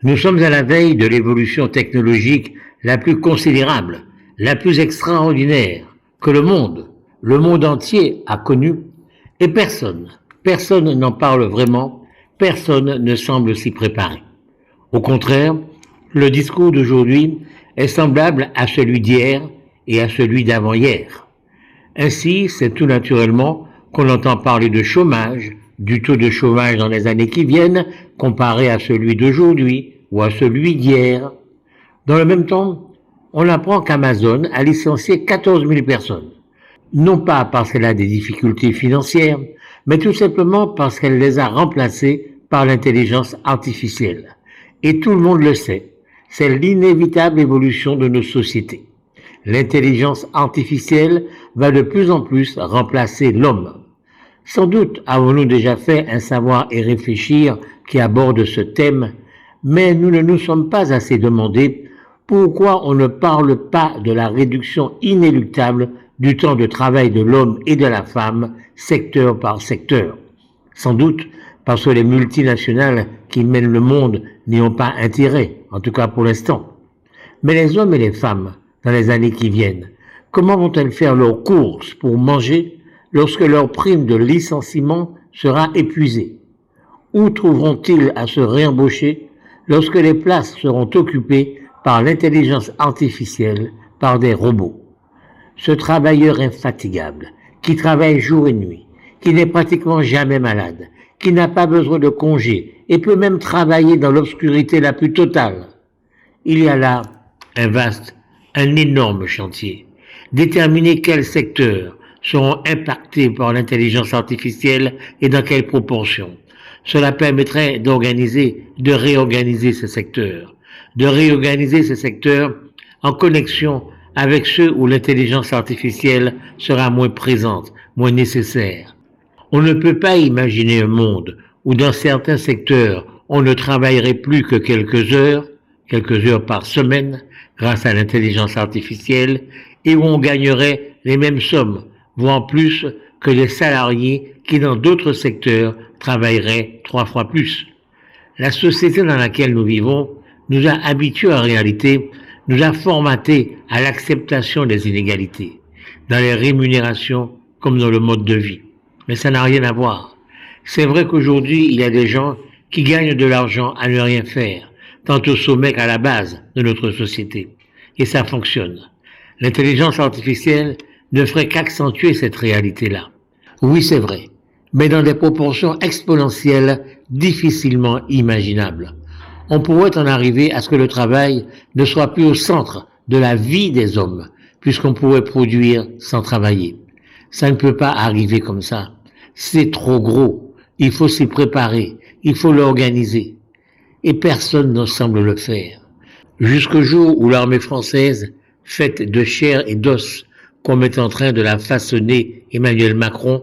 Nous sommes à la veille de l'évolution technologique la plus considérable, la plus extraordinaire que le monde entier a connue, et personne n'en parle vraiment, personne ne semble s'y préparer. Au contraire, le discours d'aujourd'hui est semblable à celui d'hier et à celui d'avant-hier. Ainsi, c'est tout naturellement qu'on entend parler de chômage, du taux de chômage dans les années qui viennent, comparé à celui d'aujourd'hui ou à celui d'hier. Dans le même temps, on apprend qu'Amazon a licencié 14 000 personnes. Non pas parce qu'elle a des difficultés financières, mais tout simplement parce qu'elle les a remplacées par l'intelligence artificielle. Et tout le monde le sait, c'est l'inévitable évolution de nos sociétés. L'intelligence artificielle va de plus en plus remplacer l'homme. Sans doute avons-nous déjà fait un savoir et réfléchir qui aborde ce thème, mais nous ne nous sommes pas assez demandé pourquoi on ne parle pas de la réduction inéluctable du temps de travail de l'homme et de la femme, secteur par secteur. Sans doute parce que les multinationales qui mènent le monde n'y ont pas intérêt, en tout cas pour l'instant. Mais les hommes et les femmes, dans les années qui viennent, comment vont-elles faire leurs courses pour manger lorsque leur prime de licenciement sera épuisée? Où trouveront-ils à se réembaucher lorsque les places seront occupées par l'intelligence artificielle, par des robots? Ce travailleur infatigable, qui travaille jour et nuit, qui n'est pratiquement jamais malade, qui n'a pas besoin de congé et peut même travailler dans l'obscurité la plus totale. Il y a là un énorme chantier. Déterminer quels secteurs seront impactés par l'intelligence artificielle et dans quelle proportion. Cela permettrait de réorganiser ces secteurs en connexion avec ceux où l'intelligence artificielle sera moins présente, moins nécessaire. On ne peut pas imaginer un monde où dans certains secteurs, on ne travaillerait plus que quelques heures par semaine, grâce à l'intelligence artificielle, et où on gagnerait les mêmes sommes, voire plus que les salariés qui dans d'autres secteurs travailleraient 3 fois plus. La société dans laquelle nous vivons nous a habitués en réalité, nous a formatés à l'acceptation des inégalités, dans les rémunérations comme dans le mode de vie. Mais ça n'a rien à voir. C'est vrai qu'aujourd'hui, il y a des gens qui gagnent de l'argent à ne rien faire, tant au sommet qu'à la base de notre société. Et ça fonctionne. L'intelligence artificielle ne ferait qu'accentuer cette réalité-là. Oui, c'est vrai, mais dans des proportions exponentielles difficilement imaginables. On pourrait en arriver à ce que le travail ne soit plus au centre de la vie des hommes, puisqu'on pourrait produire sans travailler. Ça ne peut pas arriver comme ça. C'est trop gros. Il faut s'y préparer. Il faut l'organiser. Et personne ne semble le faire. Jusqu'au jour où l'armée française, faite de chair et d'os, comme est en train de la façonner Emmanuel Macron,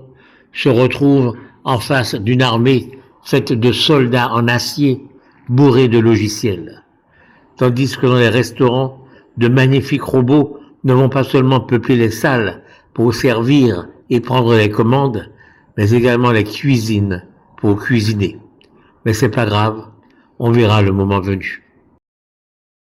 se retrouve en face d'une armée faite de soldats en acier, bourrés de logiciels. Tandis que dans les restaurants, de magnifiques robots ne vont pas seulement peupler les salles pour servir et prendre les commandes, mais également les cuisines pour cuisiner. Mais c'est pas grave, on verra le moment venu.